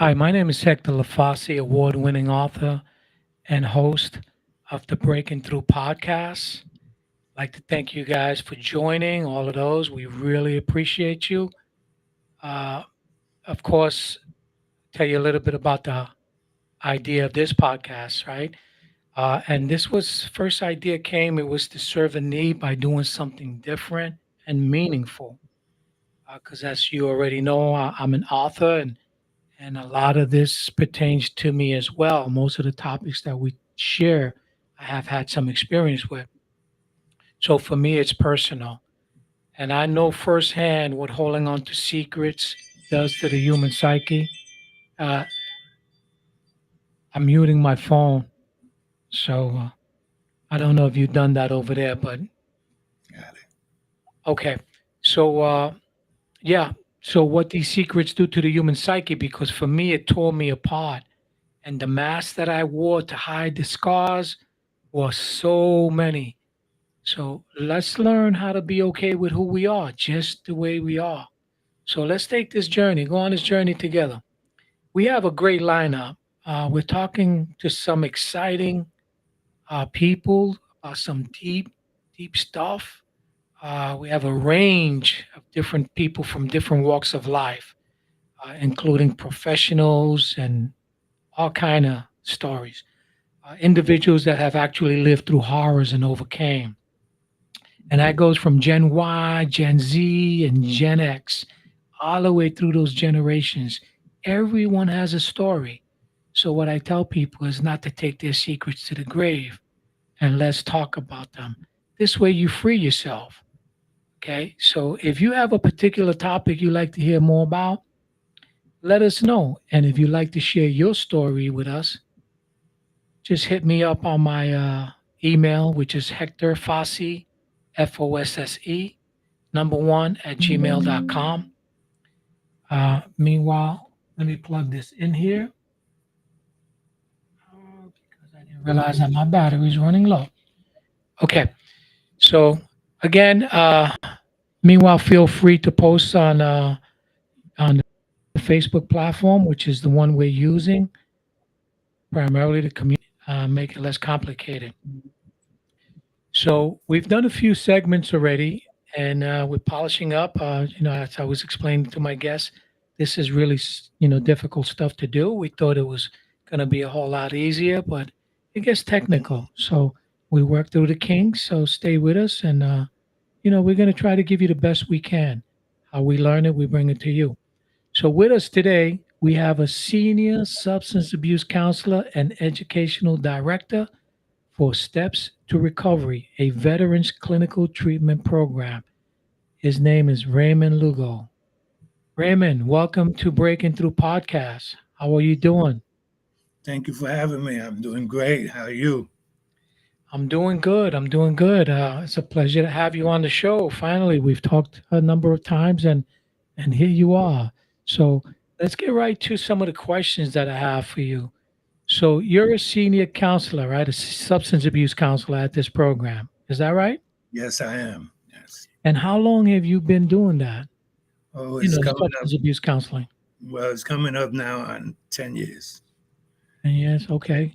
Hi, my name is Hector Lafasi, award winning author and host of the Breaking Through podcast. I'd like to thank you guys for joining, all of those. We really appreciate you. Uh, of course, tell you a little bit about the idea of this podcast, right? And this was first idea came, it was to serve a need by doing something different and meaningful. Because as you already know, I'm an author and a lot of this pertains to me as well. Most of the topics that we share, I have had some experience with. So for me, it's personal. And I know firsthand what holding on to secrets does to the human psyche. Uh, I'm muting my phone. So I don't know if you've done that over there, but Got it. okay. So, yeah. So what these secrets do to the human psyche, because for me, it tore me apart. And the mask that I wore to hide the scars was so many. So let's learn how to be okay with who we are, just the way we are. So let's take this journey, go on this journey together. We have a great lineup. We're talking to some exciting people about some deep stuff. We have a range of different people from different walks of life, including professionals and all kind of stories. Individuals that have actually lived through horrors and overcame. And that goes from Gen Y, Gen Z, and Gen X, all the way through those generations. Everyone has a story. So, what I tell people is not to take their secrets to the grave and let's talk about them. This way, you free yourself. Okay. So, if you have a particular topic you'd like to hear more about, let us know. And if you'd like to share your story with us, just hit me up on my email, which is Hector Fosse, Fosse, number one at gmail.com. Meanwhile, let me plug this in here because I didn't realize that my battery is running low. Okay. So, again, meanwhile, feel free to post on the Facebook platform, which is the one we're using primarily to make it less complicated. So we've done a few segments already, and we're polishing up. As I was explaining to my guests, this is really difficult stuff to do. We thought it was going to be a whole lot easier, but it gets technical. So we work through the kinks. So stay with us, and we're going to try to give you the best we can. How we learn it, we bring it to you. So with us today, we have a senior substance abuse counselor and educational director for Steps to Recovery, a veterans clinical treatment program. His name is Raymond Lugo. Raymond, welcome to Breaking Through Podcast. How are you doing? Thank you for having me. I'm doing great. How are you? I'm doing good. I'm doing good. It's a pleasure to have you on the show. Finally, we've talked a number of times, and here you are. So let's get right to some of the questions that I have for you. So you're a senior counselor, right? A substance abuse counselor at this program. Is that right? Yes, I am. Yes. And how long have you been doing that? Oh, it's The coming up. substance abuse counseling. Well, it's coming up now on 10 years. And yes, okay.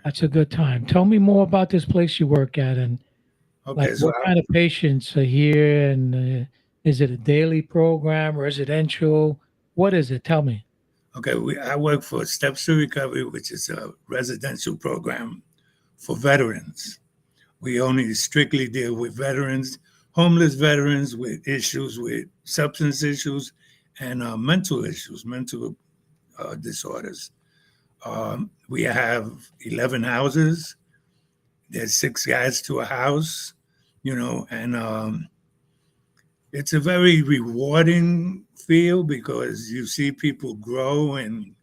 That's a good time. Tell me more about this place you work at and like Okay, so what kind of patients are here and is it a daily program, residential? What is it? Tell me. I work for Steps to Recovery, which is a residential program for veterans. We only strictly deal with veterans, homeless veterans with issues with substance issues and mental issues, mental disorders. We have 11 houses. There's 6 guys to a house, and it's a very rewarding field because you see people grow and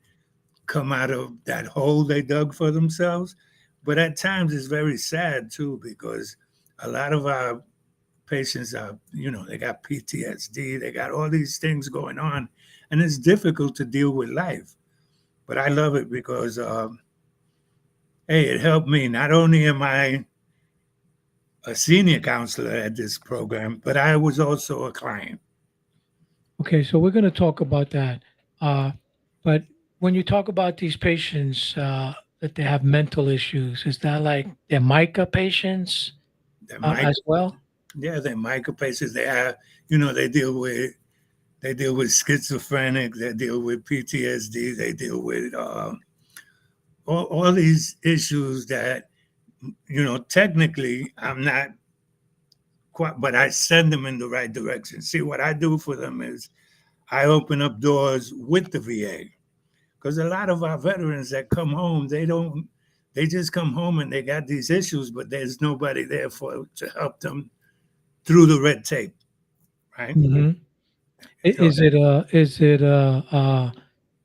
come out of that hole they dug for themselves. But at times it's very sad too because a lot of our patients are, they got PTSD, they got all these things going on, and it's difficult to deal with life. But I love it because, hey, it helped me. Not only am I a senior counselor at this program, but I was also a client. Okay, so we're going to talk about that. Uh, but when you talk about these patients that they have mental issues, is that like they're MICA patients They're mic, as well? yeah, they're micro patients. They have, they deal with schizophrenic, they deal with PTSD, they deal with all these issues that technically I'm not quite, but I send them in the right direction. See, what I do for them is I open up doors with the VA because a lot of our veterans that come home, they just come home and they got these issues, but there's nobody there to help them through the red tape, right? Hmm. So, Is it a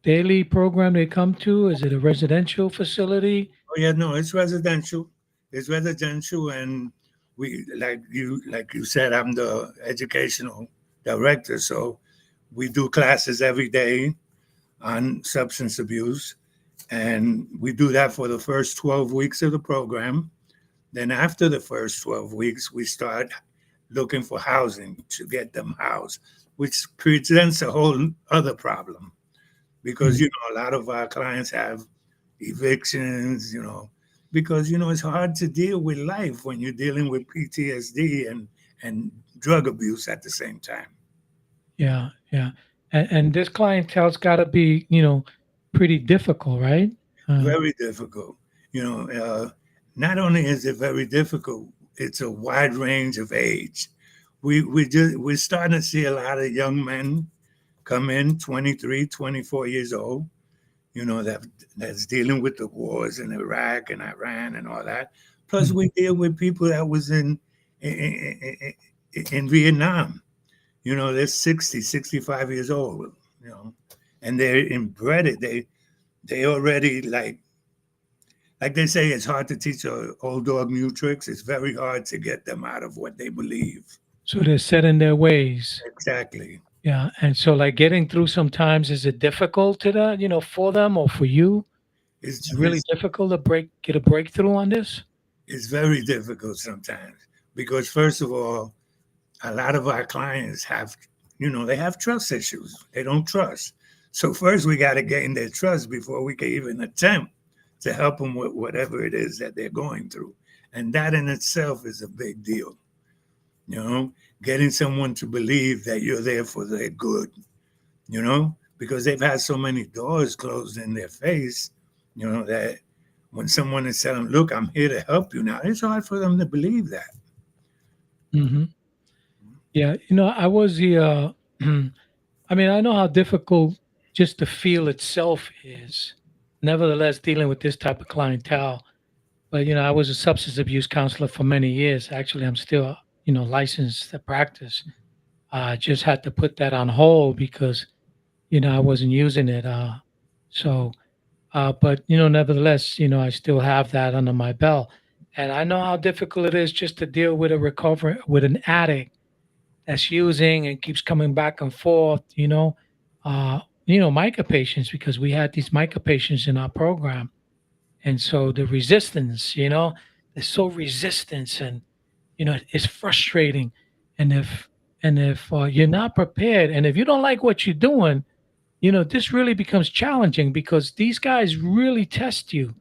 daily program they come to? Is it a residential facility? oh yeah, no, it's residential. It's residential, and we like you said, I'm the educational director, so we do classes every day on substance abuse, and we do that for the first 12 weeks of the program. Then after the first 12 weeks, we start looking for housing to get them housed, which presents a whole other problem because Mm. a lot of our clients have evictions, because it's hard to deal with life when you're dealing with PTSD and drug abuse at the same time. Yeah, yeah. And this clientele's got to be, pretty difficult, right? Uh, Very difficult. You know, not only is it very difficult, it's a wide range of age. We're starting to see a lot of young men come in 23, 24 years old, that's dealing with the wars in Iraq and Iran and all that. Plus, mm, we deal with people that was in Vietnam. They're 60, 65 years old, you know, and they're inbred. They already like they say, it's hard to teach a old dog new tricks. It's very hard to get them out of what they believe. so they're set in their ways. Exactly. Yeah, and so like getting through sometimes is it difficult to the, for them or for you? Is It's, it really it's difficult to get a breakthrough on this? it's very difficult sometimes because first of all, a lot of our clients they have trust issues. They don't trust. So first we got to gain their trust before we can even attempt to help them with whatever it is that they're going through. And that in itself is a big deal. You know, getting someone to believe that you're there for their good, because they've had so many doors closed in their face, that when someone is telling, look, I'm here to help you now, it's hard for them to believe that. Hmm. Yeah, I was the. I mean, I know how difficult just the field itself is. Nevertheless, dealing with this type of clientele. But I was a substance abuse counselor for many years. Actually, I'm still licensed to practice. I just had to put that on hold because I wasn't using it. But nevertheless, I still have that under my belt, and I know how difficult it is just to deal with a recovery with an addict that's using and keeps coming back and forth. MICA patients because we had these MICA patients in our program, and so the resistance, they're so resistance, and it's frustrating, and if you're not prepared, and if you don't like what you're doing, this really becomes challenging because these guys really test you.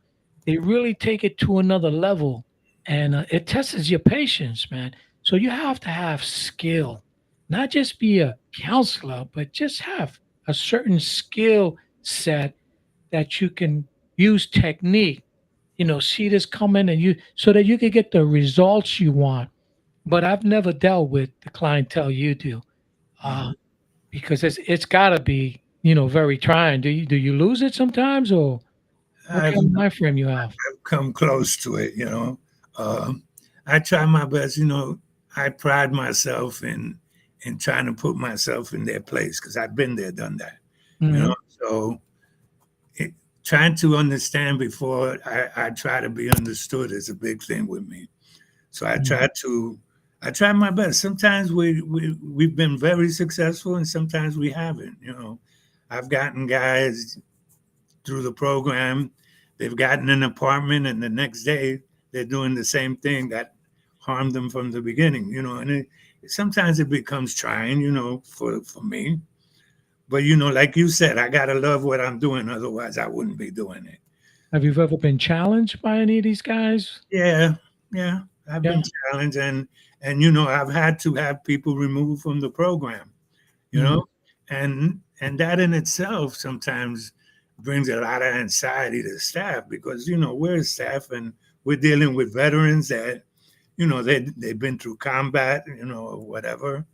They really take it to another level, and it tests your patience, man. So you have to have skill, not just be a counselor, but just have a certain skill set that you can use technique. See this coming, and so that you can get the results you want. But I've never dealt with the clientele you do. Uh, Mhm. because it's gotta be, very trying. Do you lose it sometimes, or what I've, kind of mind frame you have? I've come close to it. I try my best. I pride myself in trying to put myself in their place because I've been there, done that. You know, Mhm, so it, trying to understand before I try to be understood is a big thing with me. So mhm, I try my best. Sometimes we've been very successful, and sometimes we haven't. I've gotten guys through the program. They've gotten an apartment, and the next day they're doing the same thing that harmed them from the beginning. And sometimes it becomes trying, for me. But like you said, I gotta love what I'm doing, otherwise I wouldn't be doing it. Have you ever been challenged by any of these guys? Yeah, yeah. I've Yeah. been challenged, and I've had to have people removed from the program. You Mm. know, and that in itself sometimes brings a lot of anxiety to staff, because we're staff and we're dealing with veterans that they've been through combat, or whatever.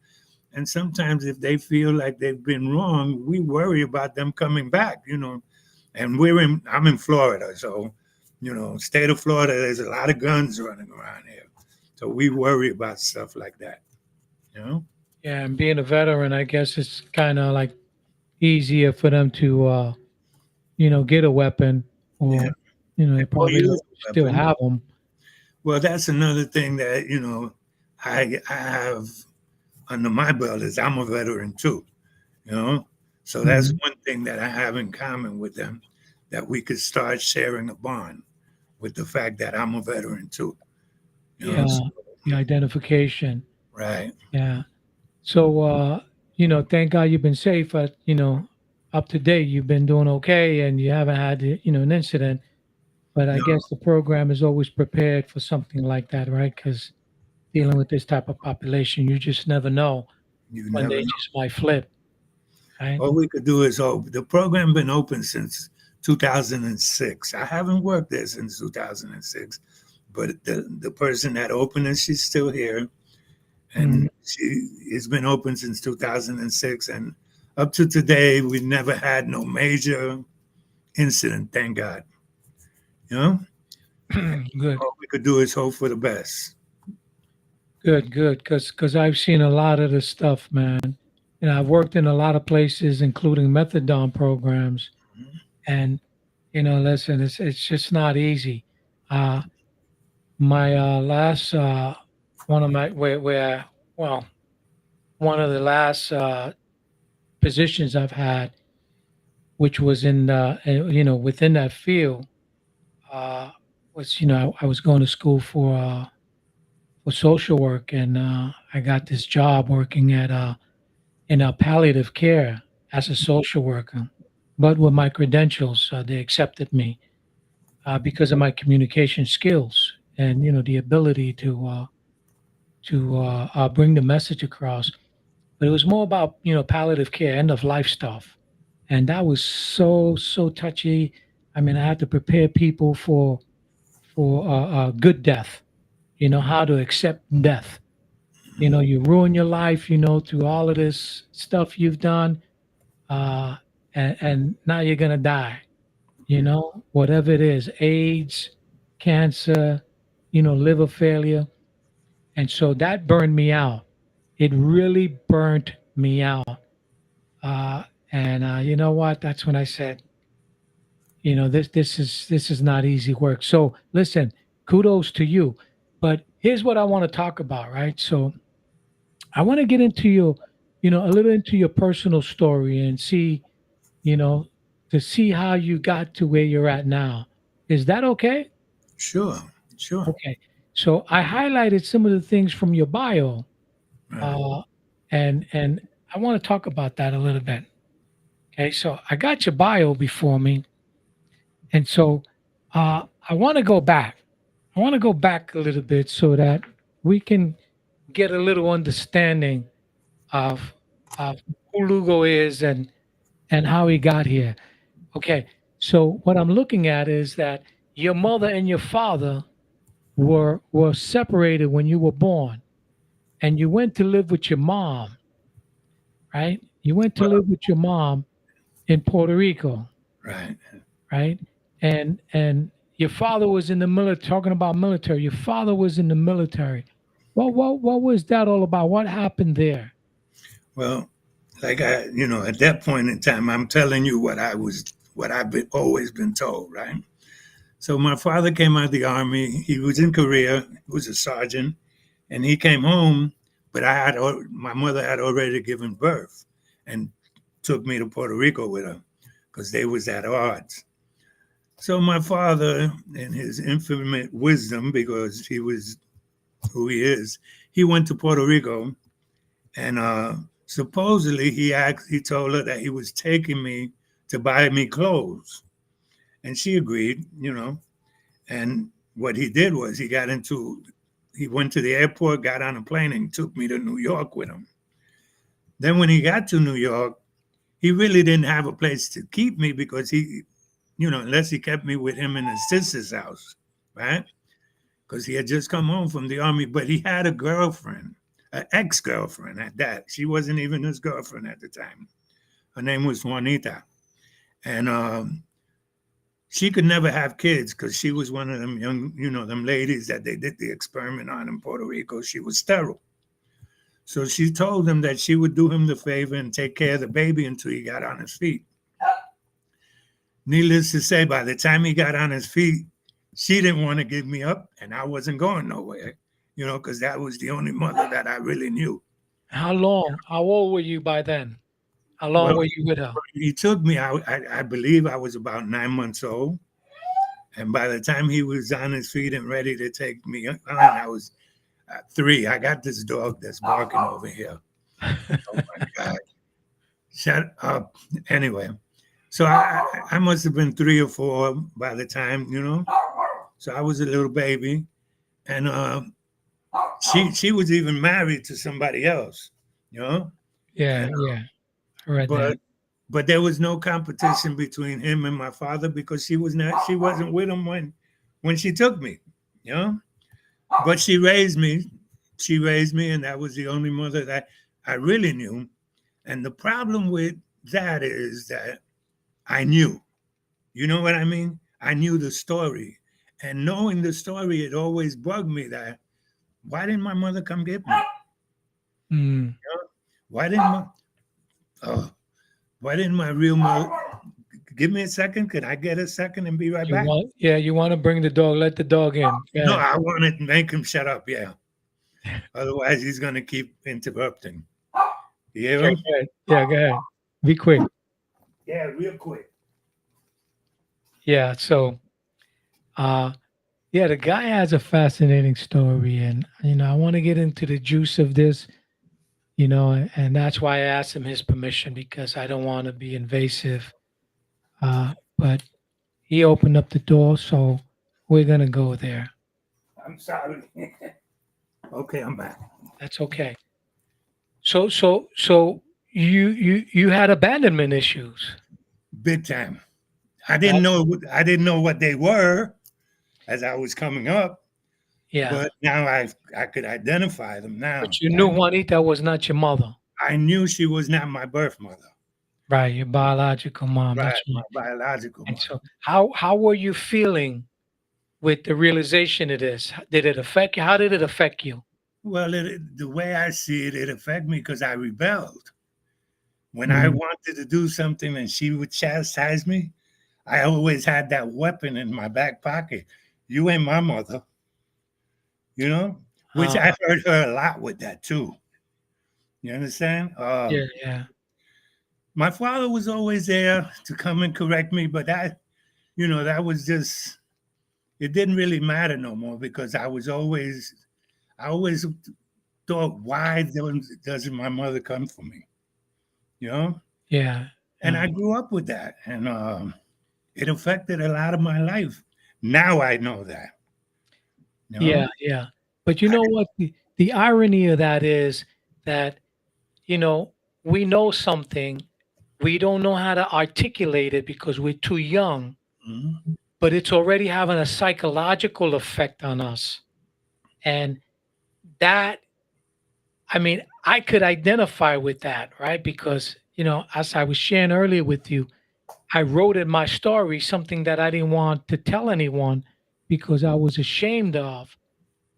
And sometimes if they feel like they've been wrong, we worry about them coming back. And I'm in Florida, so state of Florida, there's a lot of guns running around here, so we worry about stuff like that. You know? Yeah, and being a veteran, I guess it's kind of like easier for them to, get a weapon, Yeah. or, they Or probably use a still weapon. have them. Well, that's another thing that I have under my belt is I'm a veteran too. You know, so that's Hmm. one thing that I have in common with them, that we could start sharing a bond with the fact that I'm a veteran too. Yeah, So, the identification. right. Yeah. So, thank God you've been safe. Up to date, you've been doing okay, and you haven't had, an incident. But I No, guess the program is always prepared for something like that, right? Because dealing with this type of population, you just never know you when never they know. just might flip, right? All we could do is hope. The program been open since 2006. I haven't worked there since 2006, but the person that opened it, she's still here, Mm. and she has been open since 2006, and up to today we've never had no major incident, thank God. you know Good, all we could do is hope for the best. good, good. Because I've seen a lot of this stuff, man. I've worked in a lot of places, including methadone programs, and listen, it's just not easy. Uh, my last one of my where well, one of the last positions I've had, which was in within that field, uh, was I was going to school for social work, and I got this job working at in palliative care as a social worker. But with my credentials, they accepted me because of my communication skills and the ability to bring the message across. But it was more about palliative care, end of life stuff, and that was so touchy. I mean, I had to prepare people for good death. How to accept death. You ruin your life. Through all of this stuff you've done, uh, and now you're gonna die. Whatever it is, AIDS, cancer, liver failure, and so that burned me out. It really burnt me out. Uh, and you know what? That's when I said, this is not easy work. So listen, kudos to you. But here's what I want to talk about, right? So I want to get into your, a little into your personal story and see, you know, to see how you got to where you're at now. Is that okay? Sure, sure. Okay. So I highlighted some of the things from your bio, Right. uh, and I want to talk about that a little bit. Okay. So I got your bio before me, and so I want to go back. I want to go back a little bit so that we can get a little understanding of of who Lugo is and how he got here. Okay. So what I'm looking at is that your mother and your father were separated when you were born, and you went to live with your mom, right? You went to Well, live with your mom in Puerto Rico, right. right? And your father was in the military. Talking about military, your father was in the military. What was that all about? What happened there? Well, like at that point in time, I'm telling you what I've always been told, right? So my father came out of the army. He was in Korea. He was a sergeant, and he came home. But my mother had already given birth, and took me to Puerto Rico with her, because they was at odds. So my father, in his infinite wisdom, because he was who he is, he went to Puerto Rico and Supposedly, he told her that he was taking me to buy me clothes, and she agreed. And what he did was he went to the airport, got on a plane, and took me to New York with him. Then when he got to New York, he really didn't have a place to keep me because unless he kept me with him in his sister's house, right? Because he had just come home from the army, but he had a girlfriend, an ex-girlfriend at that. She wasn't even his girlfriend at the time. Her name was Juanita. And she could never have kids because she was one of them young, them ladies that they did the experiment on in Puerto Rico. She was sterile. So she told him that she would do him the favor and take care of the baby until he got on his feet. Needless to say, by the time he got on his feet, she didn't want to give me up, and I wasn't going nowhere, because that was the only mother that I really knew. How long? How old were you by then? How long Well, were you with her? he took me, I believe I was about 9 months old. And by the time he was on his feet and ready to take me on, I was 3. I got this dog that's barking over here. Oh my God. Shut up. Anyway, so I must have been 3 or 4 by the time, So I was a little baby. And she was even married to somebody else, Yeah, And, yeah. I read but that. but there was no competition between him and my father because she wasn't with him when she took me, you know. But she raised me. She raised me, and that was the only mother that I really knew. And the problem with that is that I knew. You know what I mean? I knew the story. And knowing the story, it always bugged me that why didn't my mother come get me? Mm. Why didn't my oh, why didn't my real mother give me a second? Could I get a second and be right You back? want, yeah, you want to bring the dog, let the dog in. No, Yeah. I want to make him shut up, yeah. Otherwise he's gonna keep interrupting. You hear Okay, him? go ahead. Yeah, go ahead. Be quick. Yeah, real quick. Yeah. So, uh, yeah, the guy has a fascinating story, and I want to get into the juice of this, and that's why I asked him his permission because I don't want to be invasive. But he opened up the door, so we're gonna go there. I'm sorry. Okay, I'm back. That's okay. So you had abandonment issues. Big time. That I didn't know what they were as I was coming up, yeah. but now I could identify them now, But you knew right? Juanita was not your mother, I knew she was not my birth mother, right? Your biological mom. right? That's My right. biological And mother. so, how were you feeling with the realization of this? Did it affect you? How did it affect you? Well, the way I see it, it affected me because I rebelled. When I Mm, wanted to do something and she would chastise me, I always had that weapon in my back pocket. You ain't my mother, you know, which uh, I hurt her a lot with that too. You understand? yeah, yeah, My father was always there to come and correct me, but that was just, it didn't really matter no more because I always thought, why doesn't my mother come for me? You know? yeah, And yeah, I grew up with that. And it affected a lot of my life. Now I know that, you know? yeah, yeah. But you I, know what? The irony of that is that you know we know something, we don't know how to articulate it because we're too young, Mhm. but it's already having a psychological effect on us, and that I mean, I could identify with that, right? Because, as I was sharing earlier with you, I wrote in my story something that I didn't want to tell anyone because I was ashamed of.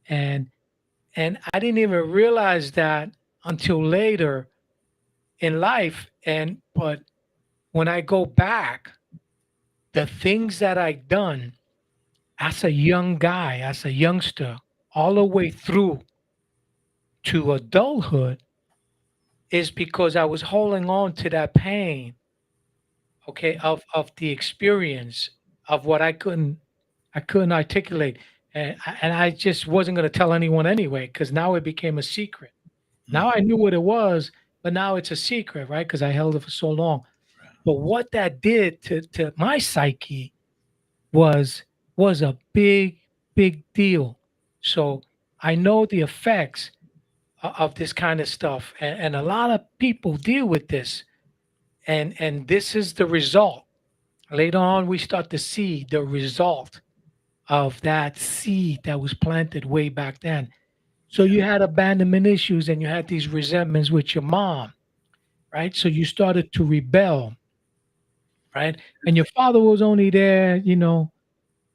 And I didn't even realize that until later in life. And but when I go back, the things that I've done as a young guy, as a youngster, all the way through to adulthood is because I was holding on to that pain, okay, of the experience of what I couldn't articulate, and I just wasn't going to tell anyone anyway because now it became a secret. Now I knew what it was, but now it's a secret, right? Because I held it for so long. But what that did to my psyche was was a big deal. So I know the effects of this kind of stuff, and a lot of people deal with this, and this is the result. Later on, we start to see the result of that seed that was planted way back then. So Yeah. you had abandonment issues and you had these resentments with your mom, right? So you started to rebel, right? And your father was only there,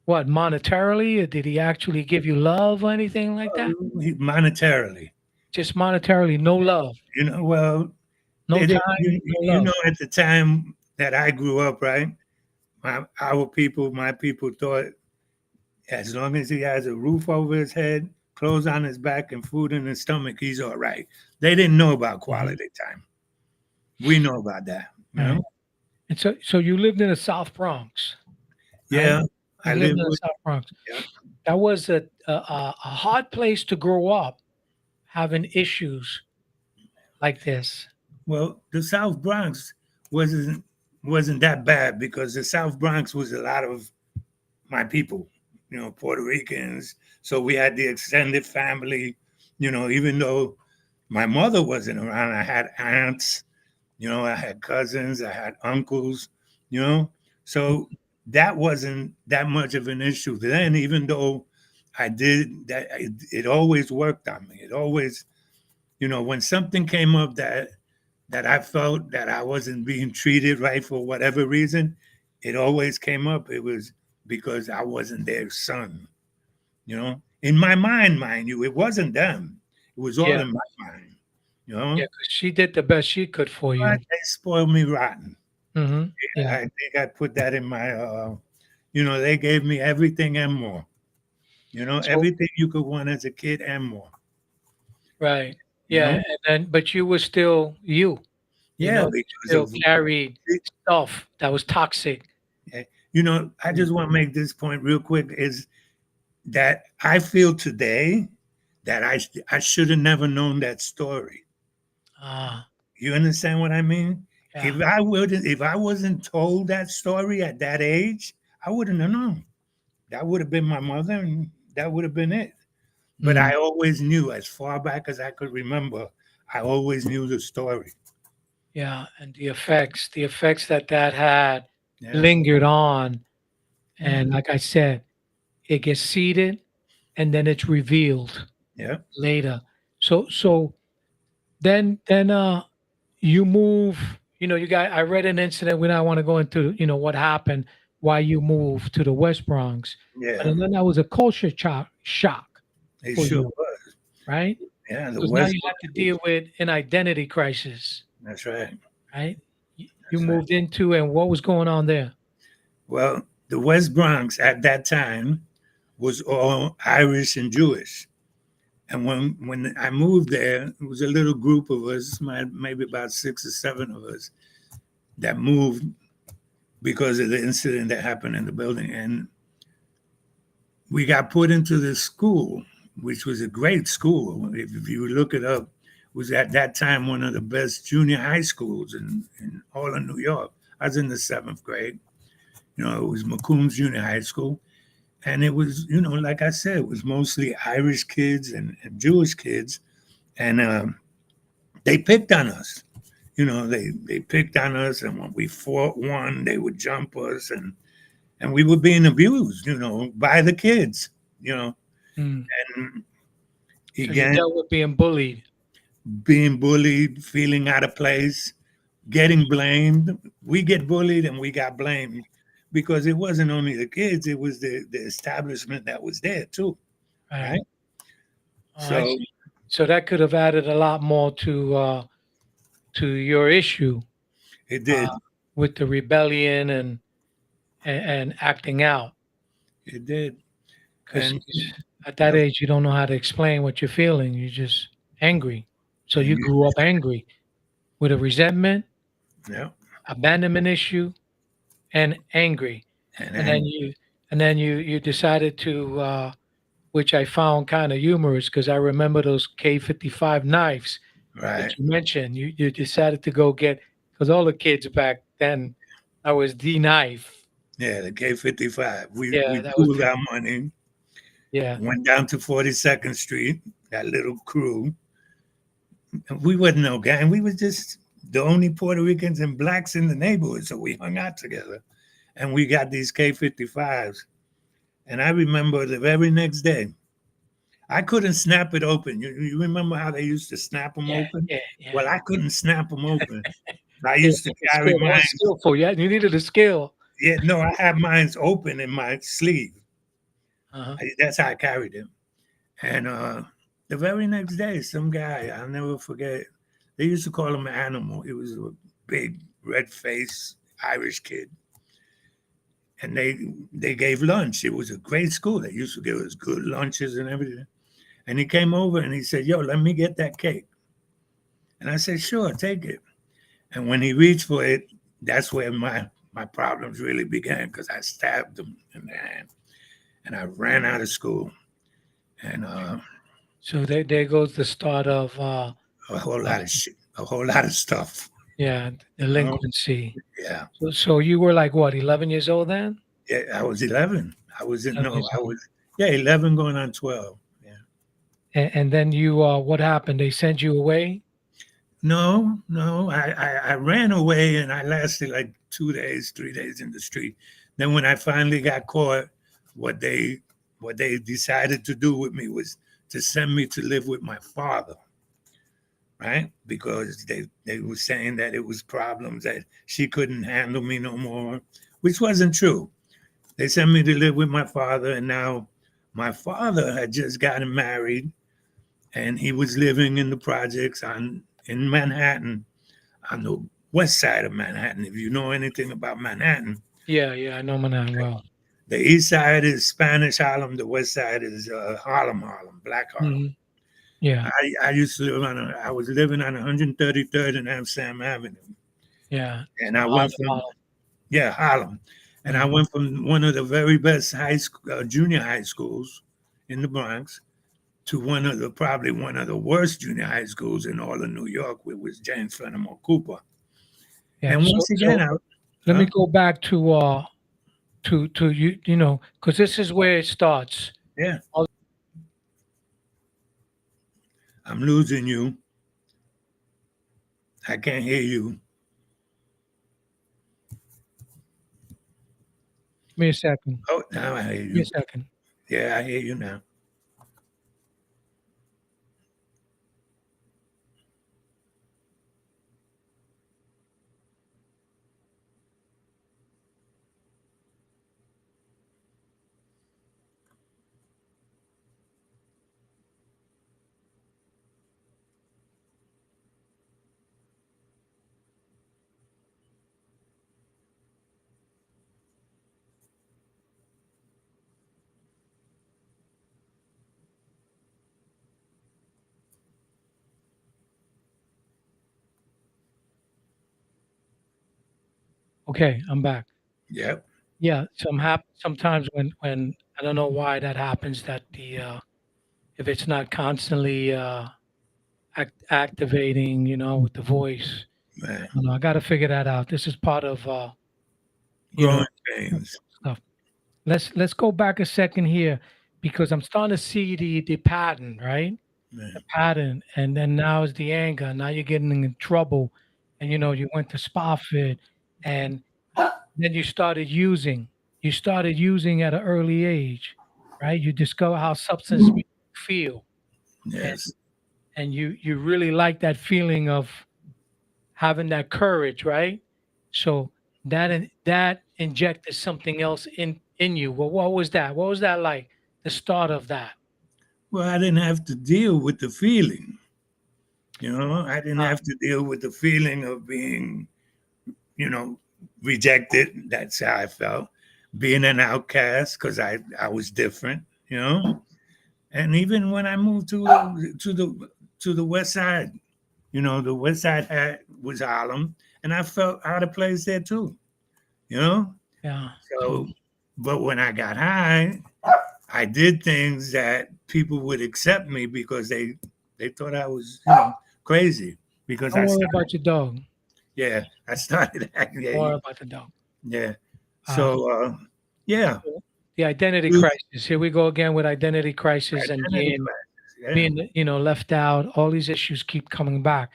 what, monetarily, or did he actually give you love or anything like that? Monetarily. Just monetarily, no love, Well, no they did, time, no you love. know, at the time that I grew up, right? Our people, my people thought as long as he has a roof over his head, clothes on his back, and food in his stomach, he's all right. They didn't know about Mhm. quality time. We know about that, you Right. know? And so you lived in the South Bronx, right? Yeah, You I lived live in the with, South Bronx. yeah. That was a hard place to grow up having issues like this. Well, the South Bronx wasn't wasn't that bad because the South Bronx was a lot of my people, Puerto Ricans. So we had the extended family, even though my mother wasn't around, I had aunts, I had cousins, I had uncles, you know. So that wasn't that much of an issue then, even though I did that, it always worked on me. It always, when something came up that I felt that I wasn't being treated right for whatever reason, it always came up. It was because I wasn't their son, In my mind you, it wasn't them. It was all Yeah, in my mind, you yeah, know. 'cause she did the best she could for But you. they spoiled me rotten. Yeah. I think I put that in my, they gave me everything and more, So everything you could want as a kid and more, right. you Yeah, know. and then but you were still you, Yeah, you because still of, carried stuff that was toxic. eh, I Mm. just want to make this point real quick is that I feel today that I should have never known that story. Ah, You understand what I mean? yeah. If I wasn't told that story at that age, I wouldn't have known. That would have been my mother, and that would have been it. But Mm, I always knew, as far back as I could remember, I always knew the story. yeah, and the effects that had Yeah, lingered on, yeah, and like I said, it gets seeded and then it's revealed yeah, later. So then you move, you got I read an incident. We don't want to go into, what happened, why you moved to the West Bronx. But yeah. and then that was a culture shock It for sure you, was. right? Yeah, the Because now West you had to Coast deal was. with an identity crisis, That's right. right? You That's right. moved into, and what was going on there? Well, the West Bronx at that time was all Irish and Jewish. And when I moved there, it was a little group of us, maybe about 6 or 7 of us, that moved because of the incident that happened in the building. And we got put into this school, which was a great school. If you look it up, it was at that time one of the best junior high schools in all of New York. I was in the 7th grade. It was Macomb's Junior High School. And it was, like I said, it was mostly Irish kids and Jewish kids. And they picked on us. They picked on us. And when we fought one, they would jump us. And we were being abused, by the kids, you know. Mm. And So you again, dealt with being bullied, being bullied, feeling out of place, getting blamed. We get bullied and we got blamed because it wasn't only the kids, it was the establishment that was there too, right? right? Oh, I So see. So that could have added a lot more to your issue it uh, did. with the rebellion and acting out, It did. because And at that age you don't know how to explain what you're feeling. You're just angry. So and you you, grew up angry with a resentment, yeah, abandonment issue, and angry, and and then angry. you decided to, which I found kind of humorous because I remember those K-55 knives. Right. that you mentioned. You decided to go get, because all the kids back then, that was the knife. Yeah, the K-55. We Yeah, that was pooled our money, yeah, went down to 42nd Street, that little crew. We wasn't no gang. We was just the only Puerto Ricans and blacks in the neighborhood. So we hung out together. And we got these K-55s. And I remember the very next day, I couldn't snap it open. You remember how they used to snap them yeah, open? yeah, yeah. Well, I couldn't snap them open. I Yeah, used to carry skill. That was mine. skillful. Yeah, you needed a skill. Yeah, no, I had mine open in my sleeve. Uh-huh. That's how I carried them. And the very next day, some guy, I'll never forget, they used to call him Animal. He was a big, red faced Irish kid. And they gave lunch. It was a great school. They used to give us good lunches and everything. And he came over and he said, "Yo, let me get that cake." And I said, "Sure, take it." And when he reached for it, that's where my problems really began because I stabbed him in the hand and I ran out of school. And So there goes the start of a whole uh lot of shit, a whole lot of stuff. yeah, You know? delinquency. Yeah. So you were like what, 11 years old then? Yeah, I was 11. I was in, 11 no, years I old. was, yeah, 11 going on 12. Yeah. And then you what happened? They sent you away? No, no, I ran away and I lasted like 2 days, 3 days in the street. Then when I finally got caught, what they what they decided to do with me was to send me to live with my father, right? Because they were saying that it was problems that she couldn't handle me no more, which wasn't true. They sent me to live with my father, and now my father had just gotten married, and he was living in the projects on in Manhattan, on the west side of Manhattan. If you know anything about Manhattan, Yeah, yeah, I know Manan well. the east side is Spanish Harlem, the west side is Harlem, Black Harlem. Hmm. Yeah, I used to live I was living on 133rd and Amsterdam Avenue, yeah. and So I went Harlem, from Harlem. yeah Harlem, and I Mm. went from one of the very best high school, junior high schools in the Bronx to one of the worst junior high schools in all of New York, which was James Fenimore Cooper. Yeah. And once again, So let me huh? go back to you, because this is where it starts. Yeah, I'll- I'm losing you. I can't hear you. Give me a second. Oh, now I hear Give me a you. second. Yeah, I hear you now. Okay, I'm back. Yep, Yeah, sometimes when I don't know why that happens, that the if it's not constantly activating, with the voice. man. I don't know. I got to figure that out. This is part of you Growing know pains. stuff. Let's go back a second here because I'm starting to see the pattern, right? The Man. pattern, and then now is the anger. Now you're getting in trouble, and you went to spa fit, and then you started using. You started using at an early age, right? You discover how substance make you feel, and Yes. you really like that feeling of having that courage, right? So that injected something else in you. Well, what was that? What was that like? The start of that. Well, I didn't have to deal with the feeling. I didn't Ah, have to deal with the feeling of being, you know, rejected. That's how I felt. Being an outcast because I was different. You know, and even when I moved to the west side, the west side was Harlem, and I felt out of place there too. You know, yeah. So so but when I got high, I did things that people would accept me because they thought I was crazy because Don't worry about your dog. yeah, I started acting, Don't yeah, worry about the dog. yeah. Uh, So, yeah, the identity youth crisis. Here we go again with identity crisis and identity crisis. Yeah, being left out. All these issues keep coming back,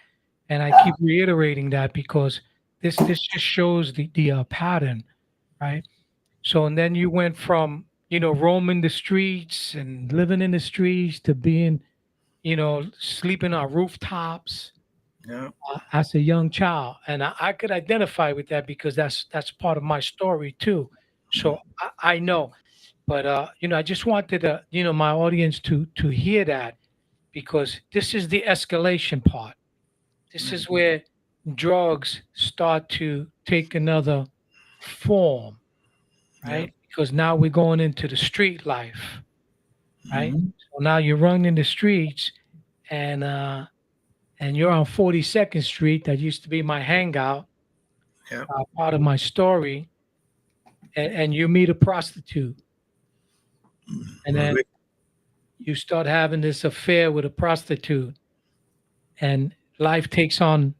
and I keep reiterating that because this just shows the pattern, right? So and then you went from roaming the streets and living in the streets to being sleeping on rooftops yeah, as a young child, and I could identify with that because that's part of my story too. So I know, but I just wanted my audience to hear that because this is the escalation part. This is where drugs start to take another form, yeah. right? Because now we're going into the street life, right? Mhm. So now you're running the streets, and you're on 42nd Street. That used to be my hangout, Yeah. part of my story, and you meet a prostitute, and then Maria, you start having this affair with a prostitute, and life takes on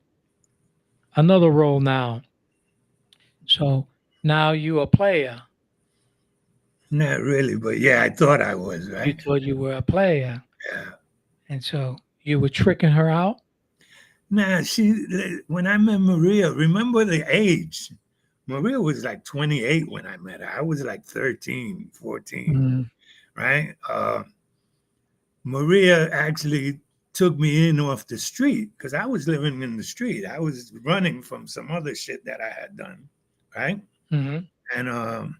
another role now. So now you a player. not really, but yeah, I thought I was You right. thought you were a player, Yeah. and so you were tricking her out. Nah, when I met Maria, remember the age? Maria was like 28 when I met her. I was like 13, 14, Mm, right? Maria actually took me in off the street because I was living in the street. I was running from some other shit that I had done, right? mm-hmm. And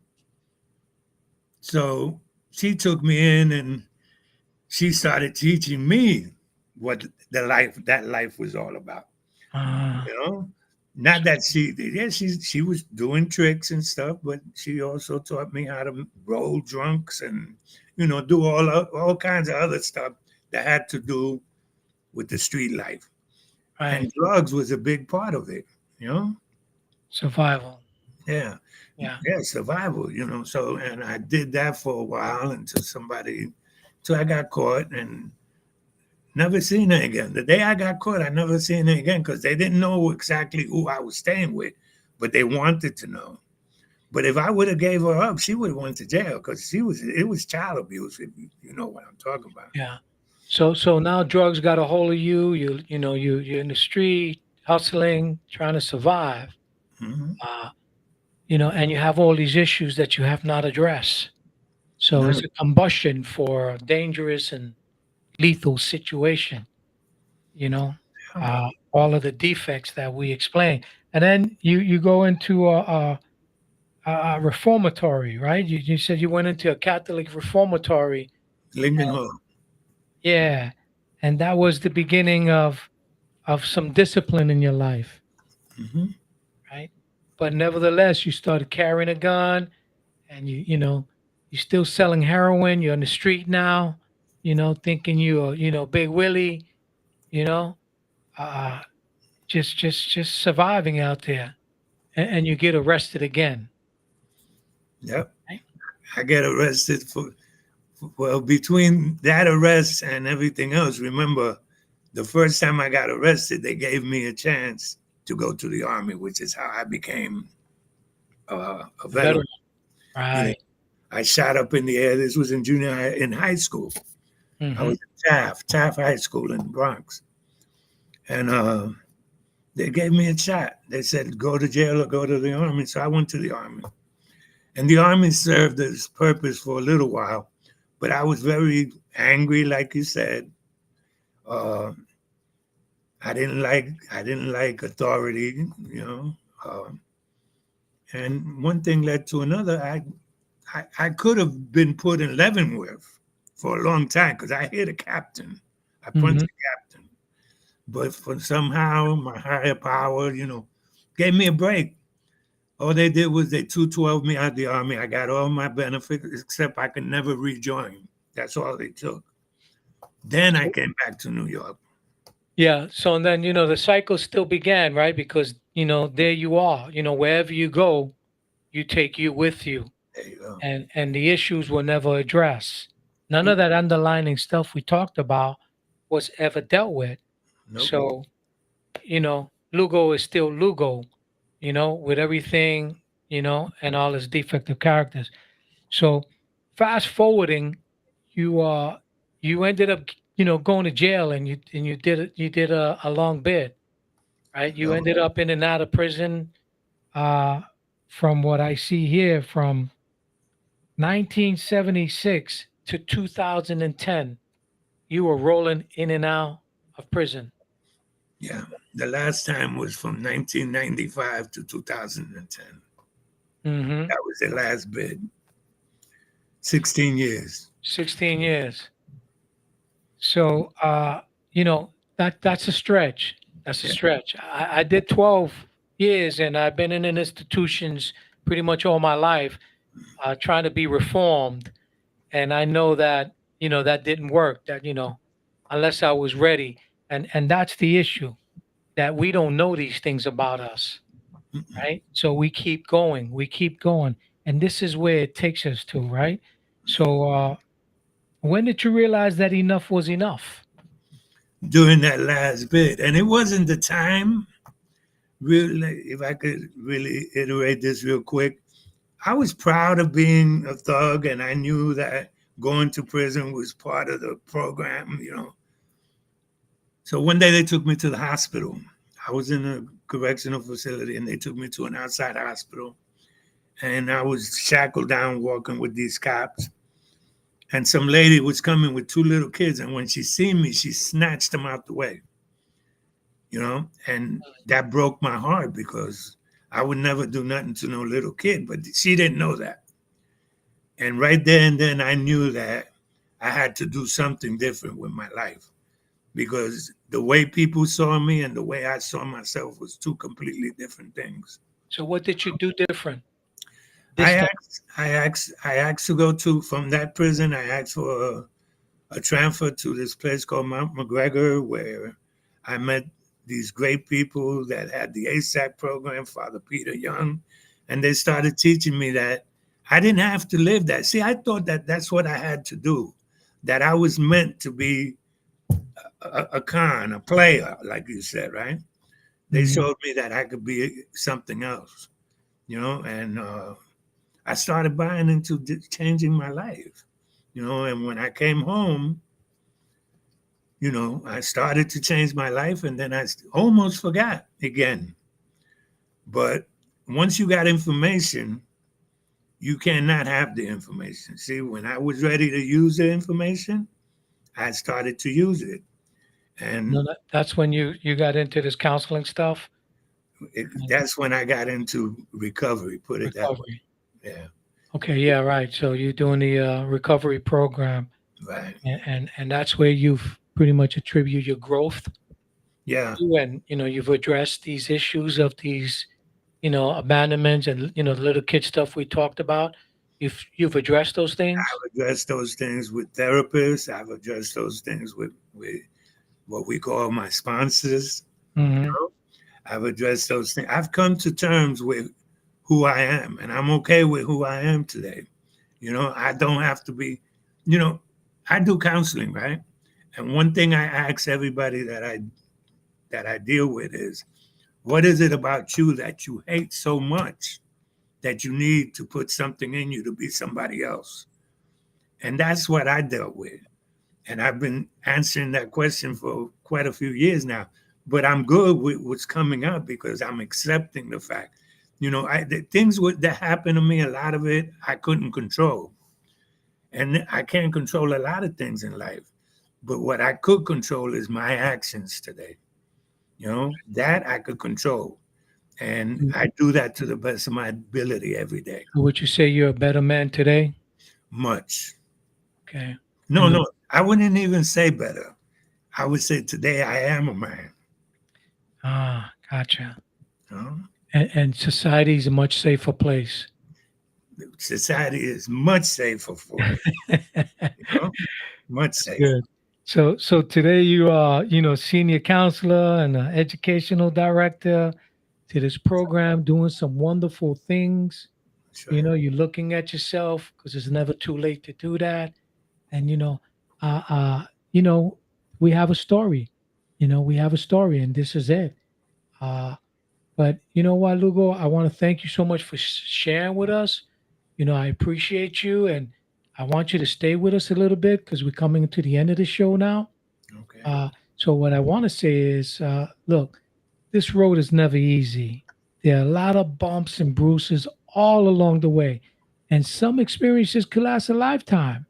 so she took me in and she started teaching me what that life was all about. uh, You know, not that she was doing tricks and stuff, but she also taught me how to roll drunks and do all kinds of other stuff that had to do with the street life. right. And drugs was a big part of it. You know, Survival. yeah, Yeah. yeah, survival. So and I did that for a while until I got caught and never seen her again. The day I got caught, I never seen her again because they didn't know exactly who I was staying with, but they wanted to know. But if I would have gave her up, she would have went to jail because it was child abuse. If you know what I'm talking about. Yeah. So now drugs got a hold of you. You're in the street hustling, trying to survive. Mm-hmm. Uh, and you have all these issues that you have not addressed. So No, it's a combustion for a dangerous and lethal situation. You know, all of the defects that we explain, and then you go into a reformatory, right? You said you went into a Catholic reformatory. Lincoln Hall. Yeah, and that was the beginning of some discipline in your life, Mm-hmm. right? But nevertheless, you started carrying a gun, and you're still selling heroin. You're on the street now, thinking you're Big Willie, you know, uh, just surviving out there, and you get arrested again, Yep. right? I get arrested well, between that arrest and everything else. Remember, the first time I got arrested, they gave me a chance to go to the army, which is how I became a A veteran, veteran. You know, right? I shot up in the air. This was in high school. I Hmm. was at Taft High School in the Bronx, and they gave me a shot. They said go to jail or go to the army. So I went to the army, and the army served its purpose for a little while. But I was very angry, like you said. Uh, I didn't like authority, Uh, and one thing led to another. I could have been put in Leavenworth for a long time because I hit a captain. I punched Hmm. a captain. But for somehow my higher power, gave me a break. All they did was they 212 me out of the army. I got all my benefits except I could never rejoin. That's all they took. Then I came back to New York. Yeah. So and then the cycle still began, right? Because there you are. Wherever you go, you take you with you, There you go. and the issues were never addressed. None of that underlining stuff we talked about was ever dealt with. Nope. So, Lugo is still Lugo, with everything, and all his defective characters. So, fast forwarding, you you ended up, going to jail, and you did a long bit, right? You No. ended up in and out of prison, uh, from what I see here, from 1976 to 2010. You were rolling in and out of prison. Yeah. The last time was from 1995 to 2010. Hmm. That was the last bid. 16 years. 16 years. So, that's a stretch. That's a Yeah. stretch. I did 12 years, and I've been in institutions pretty much all my life, trying to be reformed. And I know that, that didn't work, that, unless I was ready. And that's the issue, that we don't know these things about us, right? So we keep going, we keep going. And this is where it takes us to, right? So, when did you realize that enough was enough? During that last bid. And it wasn't the time, really, if I could really iterate this real quick, I was proud of being a thug and I knew that going to prison was part of the program. So one day they took me to the hospital. I was in a correctional facility and they took me to an outside hospital. And I was shackled down walking with these cops. And some lady was coming with two little kids. And when she seen me, she snatched them out the way. And that broke my heart because I would never do nothing to no little kid, but she didn't know that. And right there and then I knew that I had to do something different with my life because the way people saw me and the way I saw myself was two completely different things. So what did you do different I this time? asked to go to from that prison. I asked for a transfer to this place called Mount McGregor, where I met these great people that had the ASAC program, Father Peter Young, and they started teaching me that I didn't have to live that. See, I thought that that's what I had to do, that I was meant to be a con, a player, like you said, right? They Mhm. showed me that I could be something else, and I started buying into changing my life. And when I came home, I started to change my life and then I almost forgot again. But once you got information, you cannot have the information. See, when I was ready to use the information, I started to use it. And That's when you got into this counseling stuff and that's when I got into recovery, put it that way. recovery. Yeah, Okay, yeah, right. So you're doing the recovery program, right. and that's where you've pretty much attributed your growth Yeah, to, and you've addressed these issues of these abandonments and the little kid stuff we talked about. You've addressed those things. I've addressed those things with therapists. I've addressed those things with what we call my sponsors. You Hmm. know, I've addressed those things. I've come to terms with who I am, and I'm okay with who I am today. I don't have to be, you know, I do counseling, right? And one thing I ask everybody that I deal with is, what is it about you that you hate so much that you need to put something in you to be somebody else? And that's what I dealt with. And I've been answering that question for quite a few years now. But I'm good with what's coming up because I'm accepting the fact. The things that happened to me, a lot of it I couldn't control. And I can't control a lot of things in life. But what I could control is my actions today. That I could control. And I do that to the best of my ability every day. So would you say you're a better man today? Much. Okay. No, And no, I wouldn't even say better. I would say today I am a man. gotcha. You know? And society is a much safer place. Society is much safer for me, you know, much safer. Good. So today you are, senior counselor and educational director to this program, doing some wonderful things. That's right. You're looking at yourself because it's never too late to do that. And uh, uh, you know, we have a story. We have a story, and this is it. Uh, but you know what, Lugo? I want to thank you so much for sharing with us. I appreciate you, and I want you to stay with us a little bit because we're coming to the end of the show now. Okay. Uh, so, what I want to say is look, this road is never easy. There are a lot of bumps and bruises all along the way, and some experiences could last a lifetime,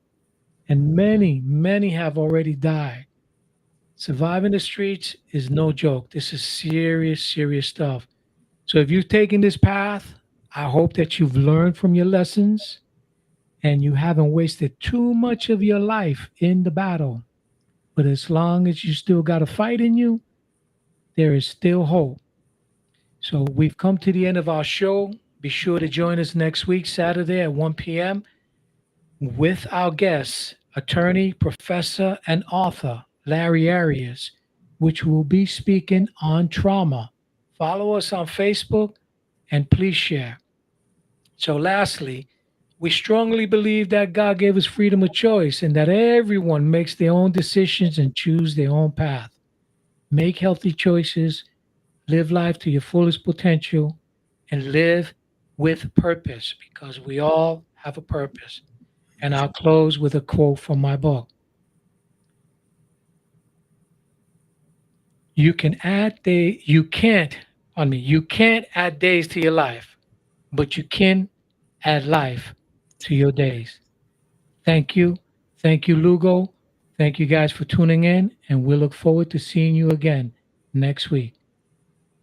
and many, many have already died. Surviving the streets is no joke. This is serious, serious stuff. So if you've taken this path, I hope that you've learned from your lessons and you haven't wasted too much of your life in the battle. But as long as you still got a fight in you, there is still hope. So we've come to the end of our show. Be sure to join us next week, Saturday at 1 p.m., with our guest, attorney, professor, and author Larry Arias, which will be speaking on trauma. Follow us on Facebook and please share. So, lastly, we strongly believe that God gave us freedom of choice and that everyone makes their own decisions and choose their own path. Make healthy choices, live life to your fullest potential, and live with purpose because we all have a purpose. And I'll close with a quote from my book. You can't, pardon me, you can't add days to your life, but you can add life to your days. Thank you. Thank you, Lugo. Thank you guys for tuning in, and we look forward to seeing you again next week.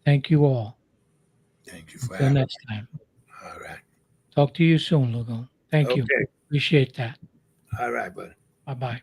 Thank you all. Thank you for Until having next me. time. All right. Talk to you soon, Lugo. Thank you. Okay. Appreciate that. All right, buddy. Bye bye.